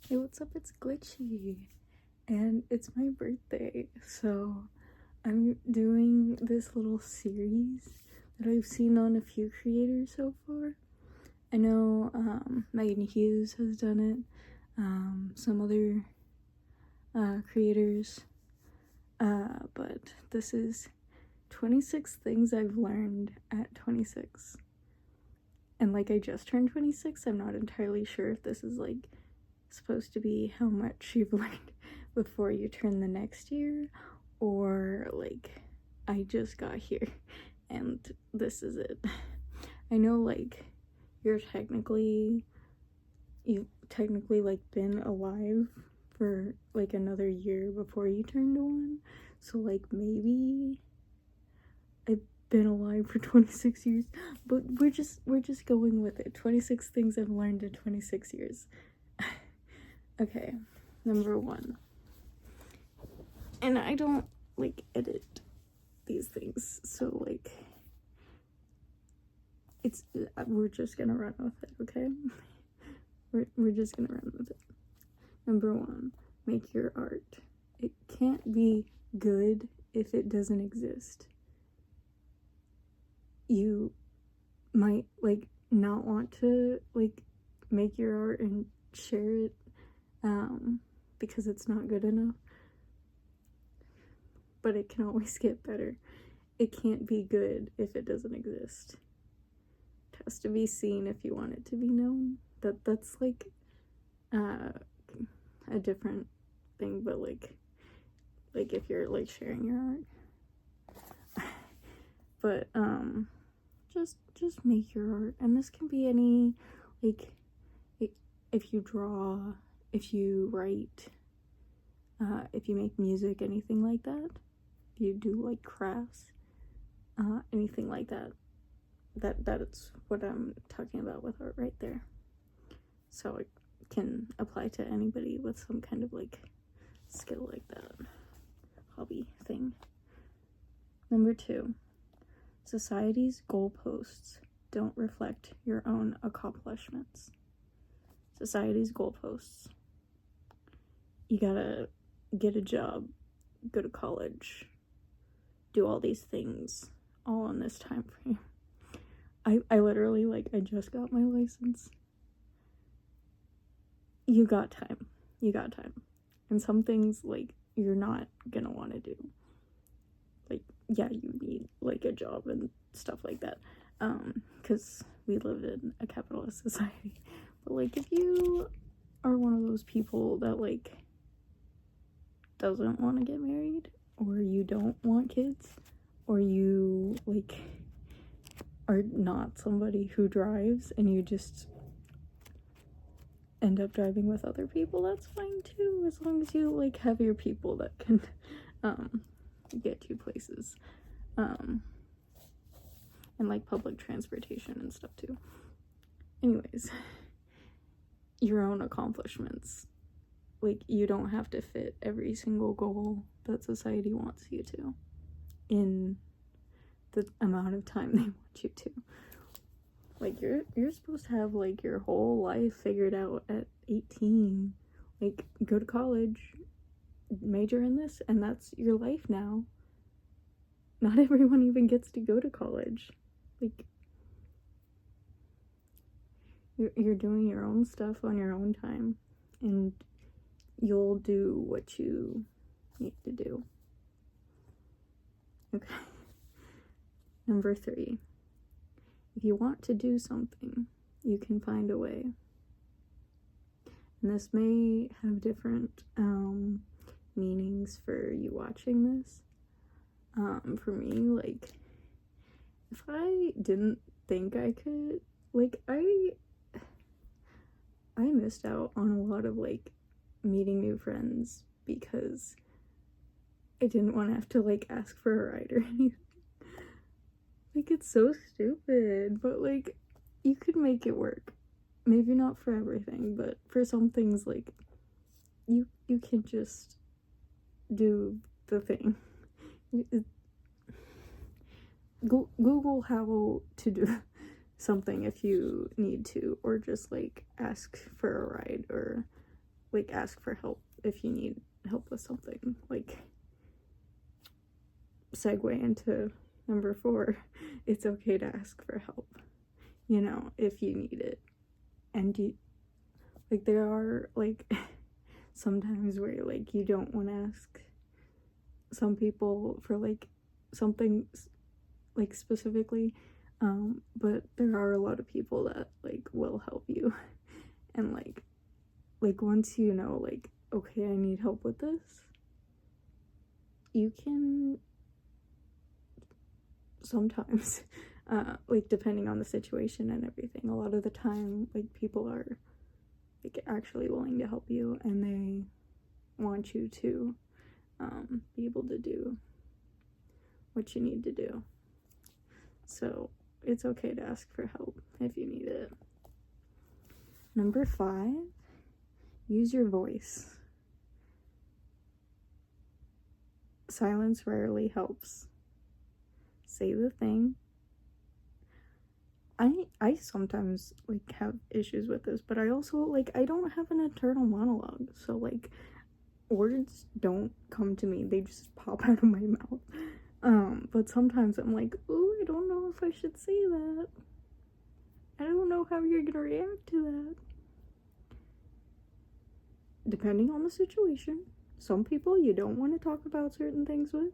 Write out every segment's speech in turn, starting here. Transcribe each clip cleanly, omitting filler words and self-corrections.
Hey, what's up? It's Glitchy, and it's my birthday, so I'm doing this little series that I've seen on a few creators so far. I know Megan Hughes has done it, some other creators, but this is 26 things I've learned at 26. And like, I just turned 26, I'm not entirely sure if this is like supposed to be how much you've learned before you turn the next year, or like I just got here and this is it. I know like you've technically like been alive for like another year before you turned one, so like maybe I've been alive for 26 years, but we're just going with it. 26 things I've learned in 26 years. Okay, number 1. And I don't like edit these things, so like we're just gonna run with it, okay? We're just gonna run with it. Number 1, make your art. It can't be good if it doesn't exist. You might like not want to like make your art and share it because it's not good enough, but it can always get better. It can't be good if it doesn't exist. It has to be seen if you want it to be known. That's like a different thing, but like if you're like sharing your art. But just make your art, and this can be any, like, if you draw, if you write, if you make music, anything like that. If you do like crafts, anything like that. That's what I'm talking about with art right there. So it can apply to anybody with some kind of like skill like that, hobby thing. Number 2, society's goalposts don't reflect your own accomplishments. Society's goalposts. You gotta get a job, go to college, do all these things, all in this time frame. I literally, like, I just got my license. You got time. And some things, like, you're not gonna want to do. Like, yeah, you need, like, a job and stuff like that, because we live in a capitalist society. But, like, if you are one of those people that, like, doesn't want to get married, or you don't want kids, or you, like, are not somebody who drives and you just end up driving with other people, that's fine too, as long as you like have your people that can get you places, and like public transportation and stuff too. Anyways, your own accomplishments. Like, you don't have to fit every single goal that society wants you to in the amount of time they want you to. Like, you're supposed to have like your whole life figured out at 18. Like, go to college, major in this, and that's your life now. Not everyone even gets to go to college. Like, you're doing your own stuff on your own time, and you'll do what you need to do. Okay. Number 3, if you want to do something, you can find a way. And this may have different meanings for you watching this. For me, like, if I didn't think I could, like, I missed out on a lot of like meeting new friends because I didn't want to have to like ask for a ride or anything. Like, it's so stupid, but like, you could make it work. Maybe not for everything, but for some things, like, you can just do the thing. Google how to do something if you need to, or just like ask for a ride, or like, ask for help if you need help with something. Like, segue into number 4, it's okay to ask for help, you know, if you need it. And like, there are, like, sometimes where, like, you don't want to ask some people for, like, something, like, specifically, but there are a lot of people that, like, will help you. And, like, once you know, like, okay, I need help with this, you can sometimes, like, depending on the situation and everything, a lot of the time, like, people are, like, actually willing to help you, and they want you to be able to do what you need to do. So it's okay to ask for help if you need it. Number 5, use your voice. Silence rarely helps. Say the thing. I sometimes, like, have issues with this, but I also, like, I don't have an internal monologue, so, like, words don't come to me, they just pop out of my mouth. But sometimes I'm like, ooh, I don't know if I should say that. I don't know how you're gonna react to that. Depending on the situation, some people you don't want to talk about certain things with,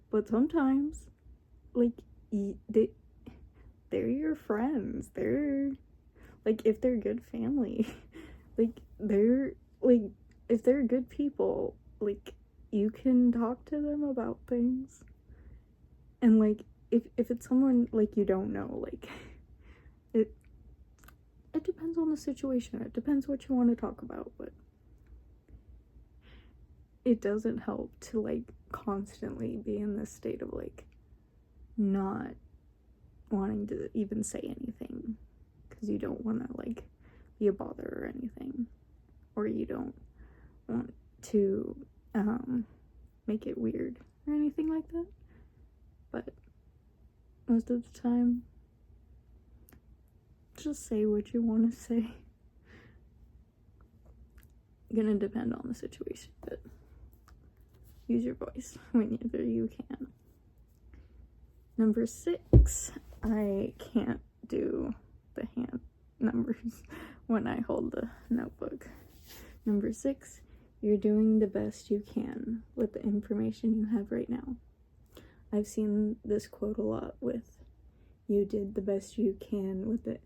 but sometimes, like, they're your friends. They're, like, if they're good family, like, they're, like, if they're good people, like, you can talk to them about things. And, like, if it's someone, like, you don't know, like, it depends on the situation. It depends what you want to talk about, but it doesn't help to, like, constantly be in this state of, like, not wanting to even say anything because you don't want to, like, be a bother or anything, or you don't want to make it weird or anything like that. But most of the time, just say what you want to say. Gonna depend on the situation, but use your voice whenever you can. Number 6, I can't do the hand numbers when I hold the notebook. Number 6, you're doing the best you can with the information you have right now. I've seen this quote a lot with, you did the best you can with it.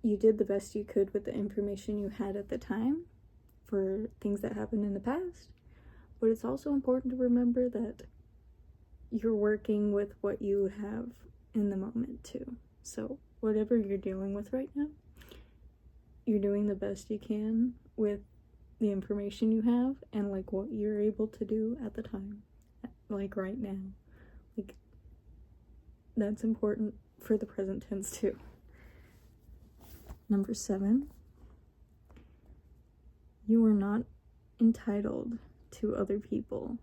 You did the best you could with the information you had at the time for things that happened in the past. But it's also important to remember that you're working with what you have in the moment too. So whatever you're dealing with right now, you're doing the best you can with the information you have and, like, what you're able to do at the time, like, right now. Like, that's important for the present tense too. Number 7, you are not entitled to other people.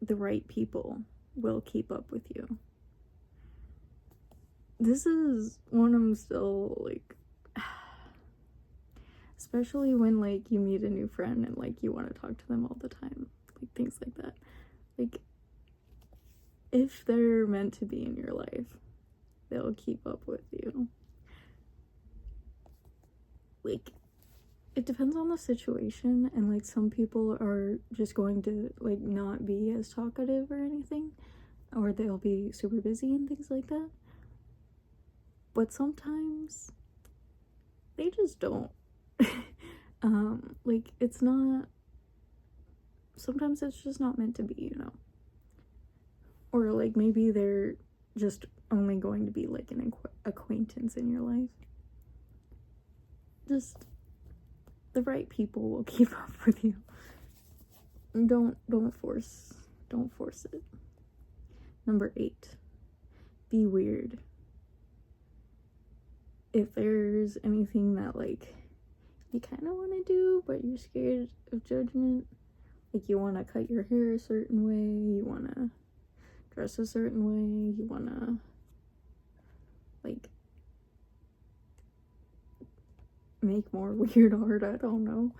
The right people will keep up with you. This is one I'm still, like, especially when, like, you meet a new friend and, like, you want to talk to them all the time, like, things like that. Like, if they're meant to be in your life, they'll keep up with you. Like, it depends on the situation, and, like, some people are just going to, like, not be as talkative or anything, or they'll be super busy and things like that. But sometimes they just don't. Like, it's not, sometimes it's just not meant to be, you know. Or, like, maybe they're just only going to be, like, an acquaintance in your life. Just, the right people will keep up with you. Don't force it. Number 8, be weird. If there's anything that, like, you kind of want to do, but you're scared of judgment, like, you want to cut your hair a certain way, you want to dress a certain way, you want to, like, make more weird art. I don't know.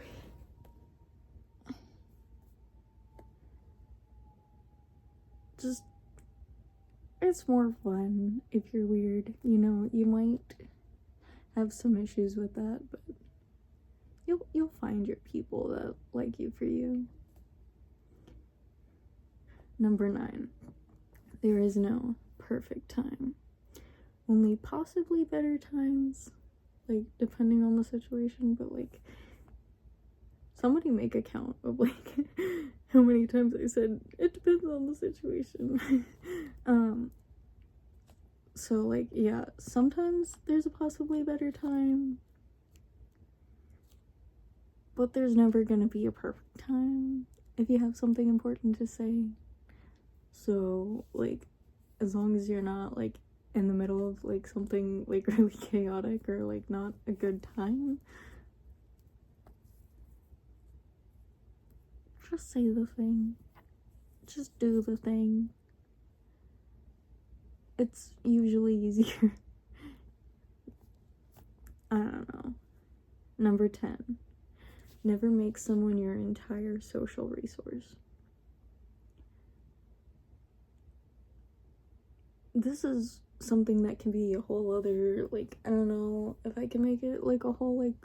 Just, it's more fun if you're weird. You know, you might have some issues with that, but you'll find your people that like you for you. Number 9. There is no perfect time. Only possibly better times, like, depending on the situation, but, like, somebody make a count of, like, how many times I said, it depends on the situation. So, like, yeah, sometimes there's a possibly better time, but there's never gonna be a perfect time if you have something important to say. So, like, as long as you're not, like, in the middle of, like, something, like, really chaotic or, like, not a good time, just say the thing. Just do the thing. It's usually easier. I don't know. Number 10. Never make someone your entire social resource. This is something that can be a whole other, like, I don't know if I can make it, like, a whole, like,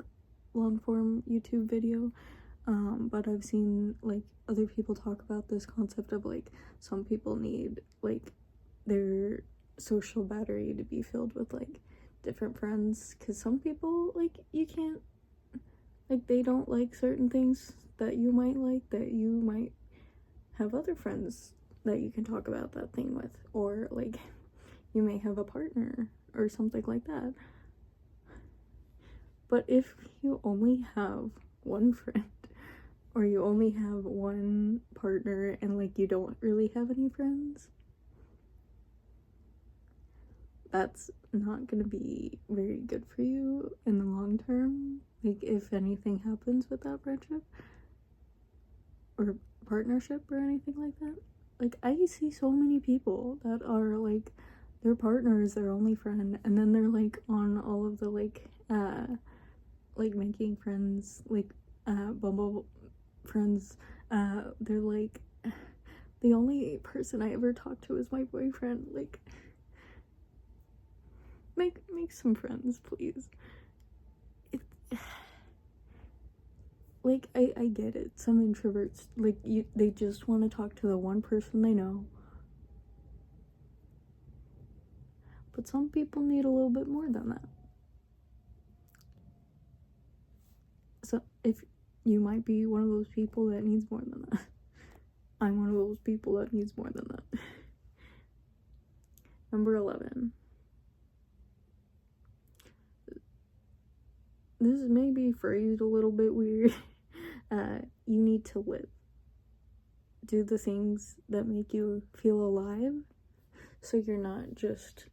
long-form YouTube video, but I've seen, like, other people talk about this concept of, like, some people need, like, their social battery to be filled with, like, different friends, because some people, like, you can't, like, they don't like certain things that you might like, that you might have other friends that you can talk about that thing with, or, like, you may have a partner or something like that. But if you only have one friend, or you only have one partner, and, like, you don't really have any friends, that's not gonna be very good for you in the long term. Like, if anything happens with that friendship or partnership or anything like that. Like, I see so many people that are, like, their partner is their only friend, and then they're, like, on all of the, like, making friends, like, Bumble friends, they're, like, the only person I ever talked to is my boyfriend. Like, make some friends, please. Like, I get it. Some introverts, like, they just want to talk to the one person they know. But some people need a little bit more than that. So, if you might be one of those people that needs more than that. I'm one of those people that needs more than that. Number 11. This may be phrased a little bit weird. You need to live. Do the things that make you feel alive, so you're not just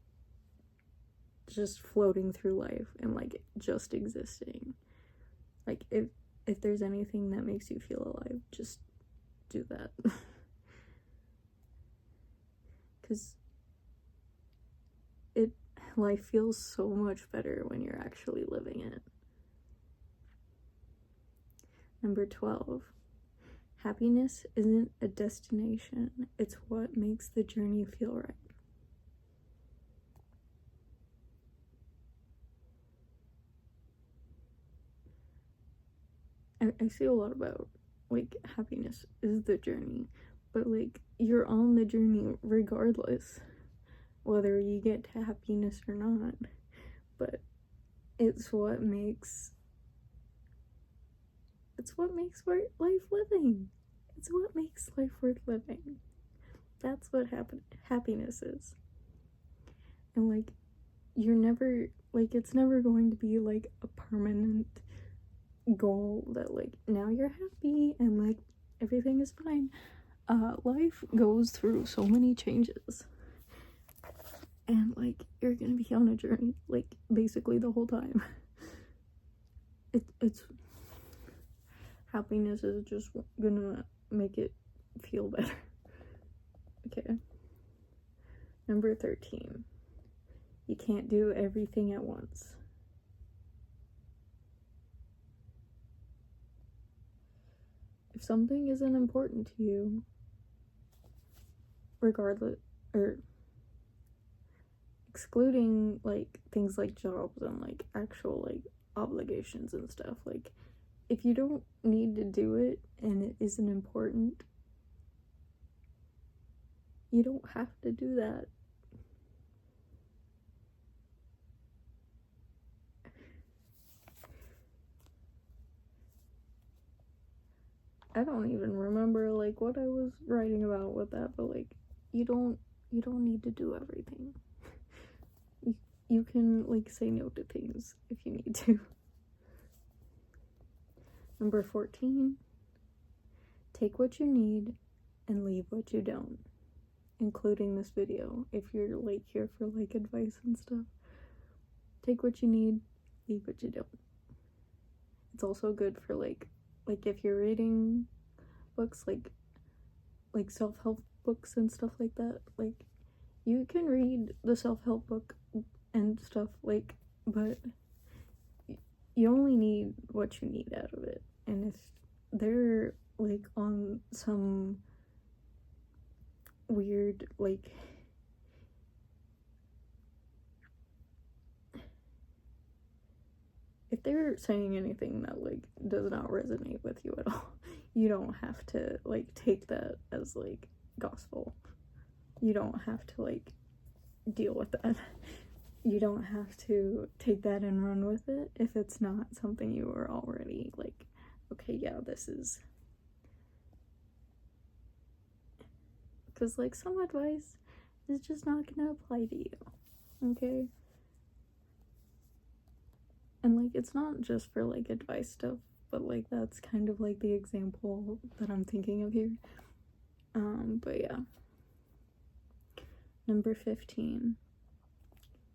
floating through life and, like, just existing. Like, if there's anything that makes you feel alive, just do that. Because life feels so much better when you're actually living it. Number 12. Happiness isn't a destination, it's what makes the journey feel right. I see a lot about, like, happiness is the journey, but, like, you're on the journey regardless, whether you get to happiness or not, but it's what makes life living. It's what makes life worth living. That's what happiness is. And, like, you're never, like, it's never going to be, like, a permanent goal that, like, now you're happy and, like, everything is fine. Life goes through so many changes, and, like, you're gonna be on a journey, like, basically the whole time. It's happiness is just gonna make it feel better. Okay. Number 13. You can't do everything at once. if something isn't important to you, regardless, or excluding like things like jobs and like actual like obligations and stuff, like if you don't need to do it and it isn't important, you don't have to do that. I don't even remember like what I was writing about with that, but like you don't need to do everything. You can like say no to things if you need to. Number 14, take what you need and leave what you don't, including this video. If you're like here for like advice and stuff, take what you need, leave what you don't. It's also good for like if you're reading books like self-help books and stuff like that, like you can read the self-help book and stuff, like, but you only need what you need out of it. And if they're like on some weird like if they're saying anything that like does not resonate with you at all, you don't have to like take that as like gospel. You don't have to like deal with that. You don't have to take that and run with it if it's not something you are already like, okay, yeah, this is. Because like some advice is just not gonna apply to you, okay? And like it's not just for like advice stuff, but like that's kind of like the example that I'm thinking of here. But yeah. Number 15,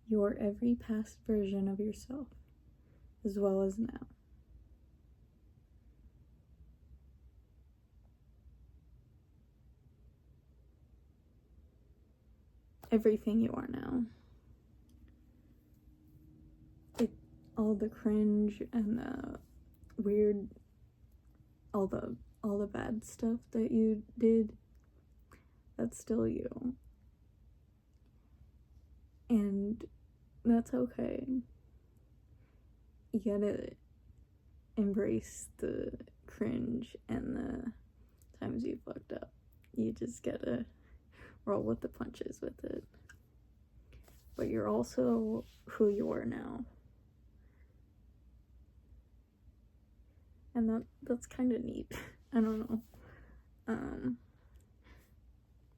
you're every past version of yourself, as well as now. Everything you are now. Like all the cringe and the weird, all the bad stuff that you did, that's still you. And that's okay. You gotta embrace the cringe and the times you fucked up. You just gotta roll with the punches with it. But you're also who you are now. And that's kind of neat. I don't know.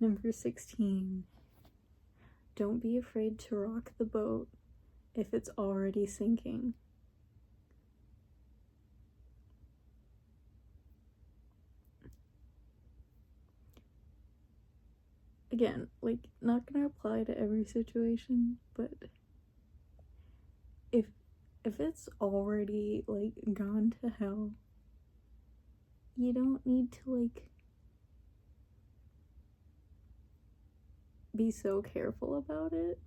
Number 16, don't be afraid to rock the boat if it's already sinking. Again, like, not gonna apply to every situation, but if it's already like gone to hell, you don't need to like be so careful about it.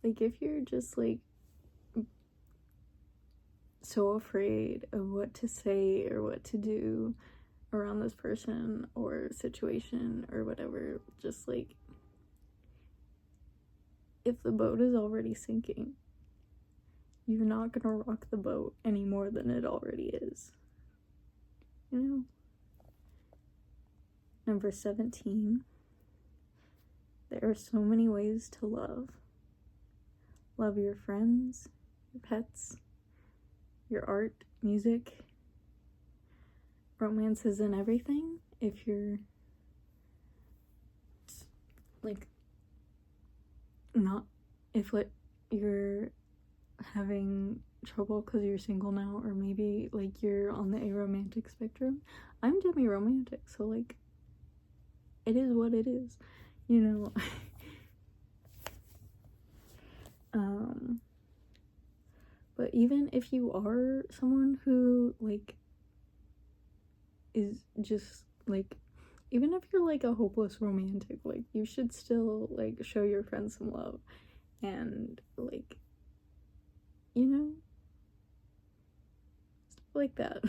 Like if you're just like so afraid of what to say or what to do around this person or situation or whatever, just like if the boat is already sinking, you're not gonna rock the boat any more than it already is, you know? Number 17, there are so many ways to love. Love your friends, your pets, your art, music. Romance isn't everything. If you're like not, if like you're having trouble because you're single now, or maybe like you're on the aromantic spectrum, I'm demi-romantic, so like it is what it is, you know. But even if you are someone who like is just like, even if you're like a hopeless romantic, like you should still like show your friends some love and like, you know, like that.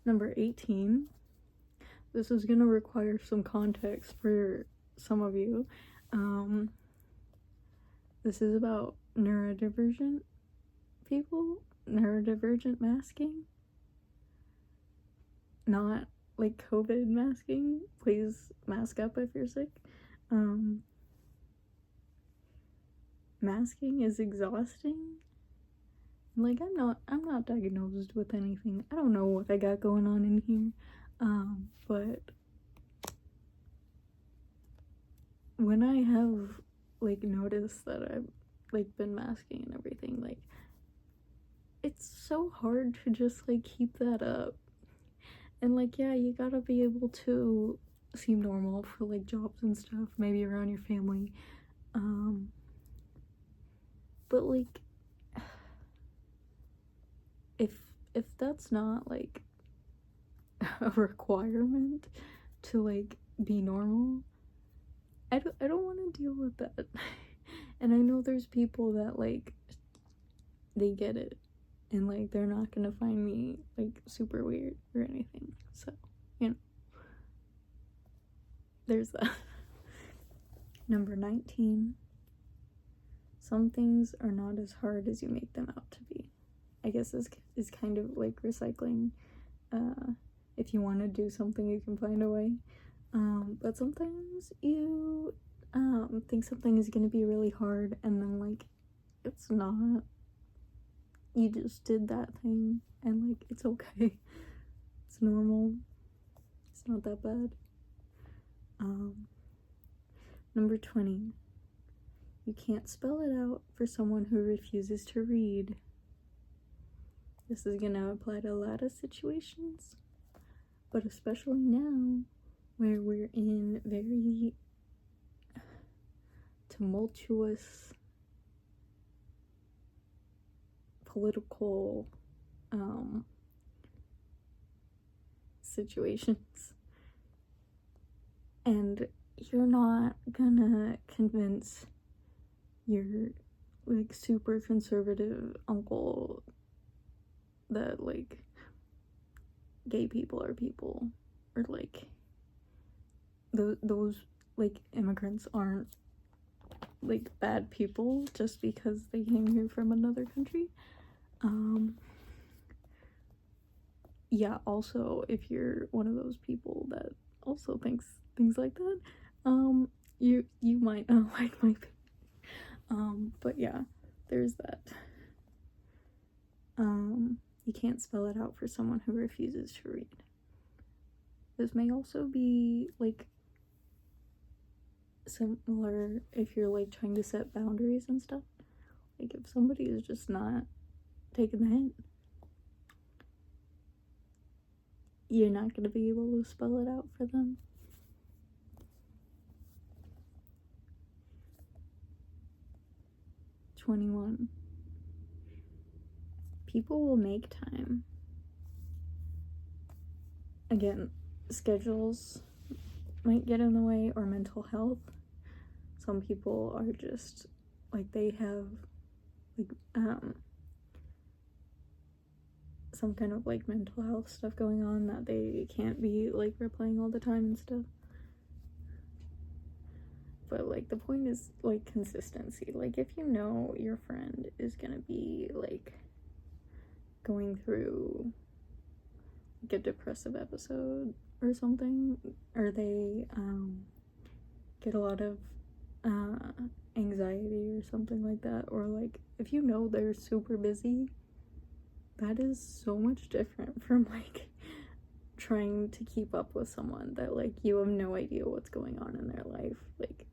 Number 18. This is gonna require some context for some of you. This is about neurodivergent people, neurodivergent masking. Not like COVID masking. Please mask up if you're sick. Masking is exhausting. Like, I'm not diagnosed with anything. I don't know what I got going on in here. But when I have like noticed that I've like been masking and everything, like, it's so hard to just like keep that up. And like, yeah, you gotta be able to seem normal for like jobs and stuff, maybe around your family. But like, if that's not like a requirement to like be normal, I don't want to deal with that. And I know there's people that like, they get it and like they're not gonna find me like super weird or anything, so you know, there's that. Number 19. Some things are not as hard as you make them out to be. I guess this is kind of like recycling. If you want to do something, you can find a way. But sometimes you think something is going to be really hard, and then like, it's not. You just did that thing, and like, it's okay. It's normal. It's not that bad. Number 20. You can't spell it out for someone who refuses to read. This is gonna apply to a lot of situations, but especially now where we're in very tumultuous political situations, and you're not gonna convince your like super conservative uncle that like gay people are people, or like those like immigrants aren't like bad people just because they came here from another country. Yeah, also, if you're one of those people that also thinks things like that, you might not like my opinion. But yeah, there's that. You can't spell it out for someone who refuses to read. This may also be like similar if you're like trying to set boundaries and stuff. Like, if somebody is just not taking the hint, you're not going to be able to spell it out for them. #21. People will make time. Again, schedules might get in the way, or mental health. Some people are just like, they have like some kind of like mental health stuff going on that they can't be like replying all the time and stuff. But like, the point is like consistency. Like, if you know your friend is gonna be like going through like a depressive episode or something, or they get a lot of anxiety or something like that, or like, if you know they're super busy, that is so much different from like trying to keep up with someone that like you have no idea what's going on in their life. Like,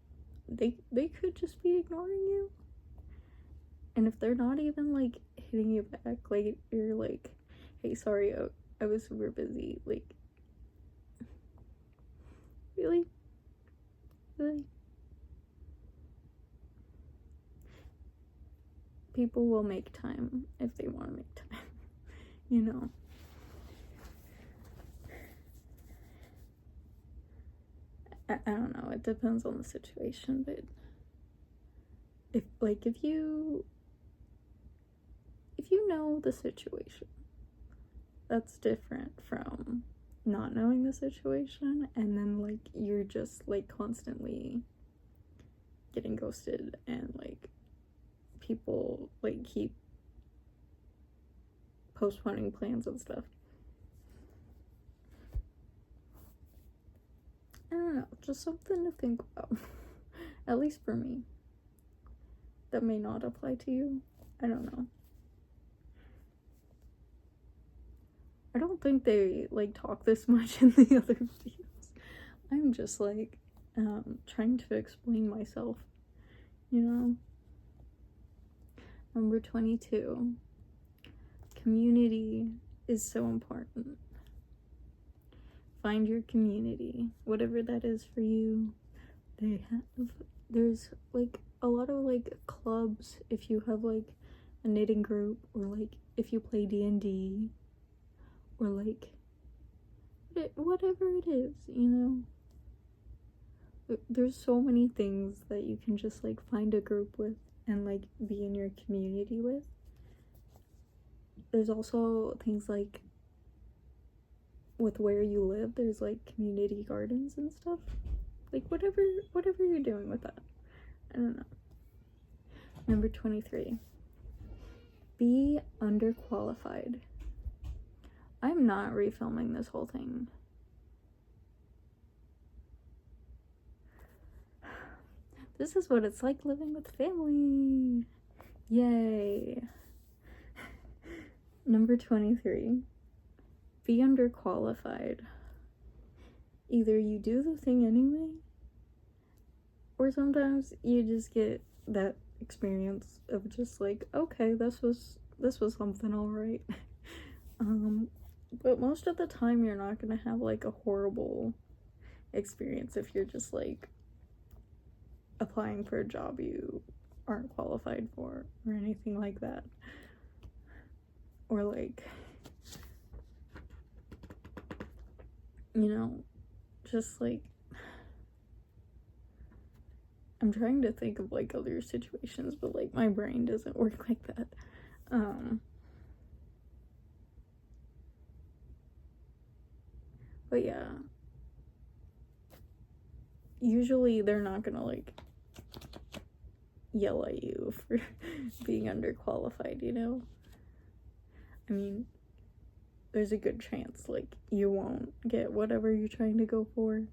they could just be ignoring you, and if they're not even like hitting you back, like, you're like, hey, sorry, I was super busy. Like, really? People will make time if they want to make time. You know. I don't know, it depends on the situation, but if you you know the situation, that's different from not knowing the situation and then like you're just like constantly getting ghosted and like people like keep postponing plans and stuff. I don't know, just something to think about. At least for me. That may not apply to you. I don't know. I don't think they like talk this much in the other videos. I'm just like trying to explain myself, you know. Number 22. Community is so important. Find your community, whatever that is for you. There's like a lot of like clubs if you have like a knitting group, or like if you play D&D, or like whatever it is, you know. There's so many things that you can just like find a group with and like be in your community with. There's also things like with where you live, there's like community gardens and stuff. Like whatever you're doing with that. I don't know. Number 23. Be underqualified. I'm not refilming this whole thing. This is what it's like living with family. Yay. Number 23. Be underqualified. Either you do the thing anyway, or sometimes you just get that experience of just like, okay, this was something alright. But most of the time you're not gonna have like a horrible experience if you're just like applying for a job you aren't qualified for or anything like that. Or like, you know, just like, I'm trying to think of like other situations, but like my brain doesn't work like that. But yeah, usually they're not gonna like yell at you for being underqualified, you know? I mean, there's a good chance like you won't get whatever you're trying to go for,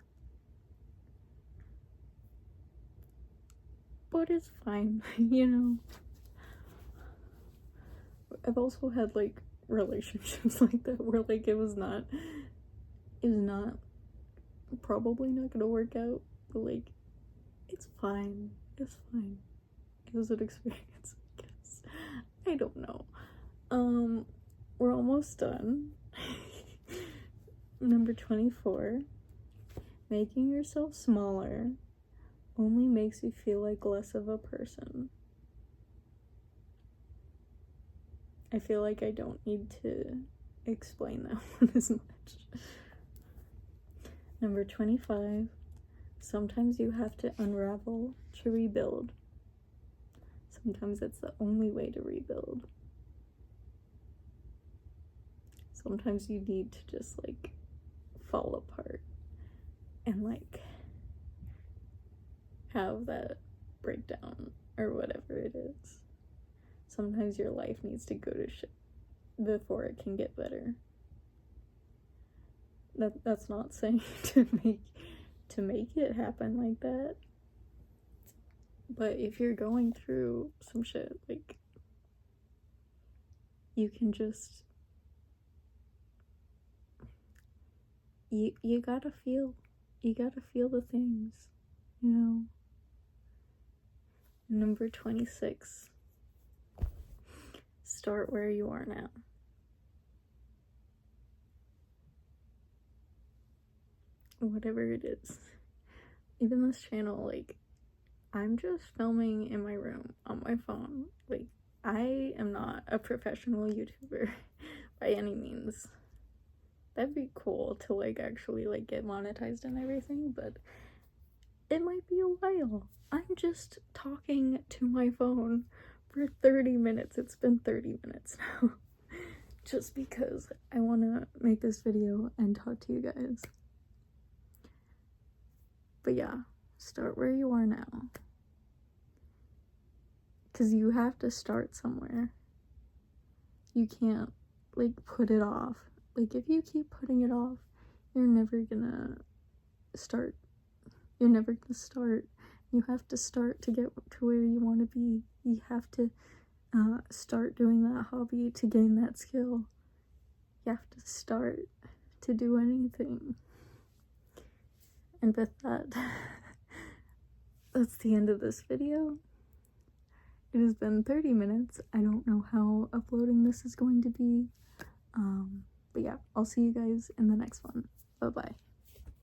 but it's fine. You know, I've also had like relationships like that where like it was not probably not gonna work out, but like it's fine. It was an experience, I guess. I don't know. We're almost done. Number 24. Making yourself smaller only makes you feel like less of a person. I feel like I don't need to explain that one as much. Number 25. Sometimes you have to unravel to rebuild. Sometimes it's the only way to rebuild. Sometimes you need to just like fall apart and like have that breakdown or whatever it is. Sometimes your life needs to go to shit before it can get better. That's not saying to make it happen like that. But if you're going through some shit, like, you can just you gotta feel the things, you know. Number 26. Start where you are now. Whatever it is. Even this channel, like, I'm just filming in my room on my phone. Like, I am not a professional YouTuber by any means. That'd be cool to like actually like get monetized and everything, but it might be a while. I'm just talking to my phone for 30 minutes. It's been 30 minutes now. Just because I want to make this video and talk to you guys. But yeah, start where you are now. Because you have to start somewhere. You can't, like, put it off. Like, if you keep putting it off, you're never gonna start. You're never gonna start. You have to start to get to where you want to be. You have to start doing that hobby to gain that skill. You have to start to do anything. And with that, that's the end of this video. It has been 30 minutes. I don't know how uploading this is going to be. But yeah, I'll see you guys in the next one. Bye-bye.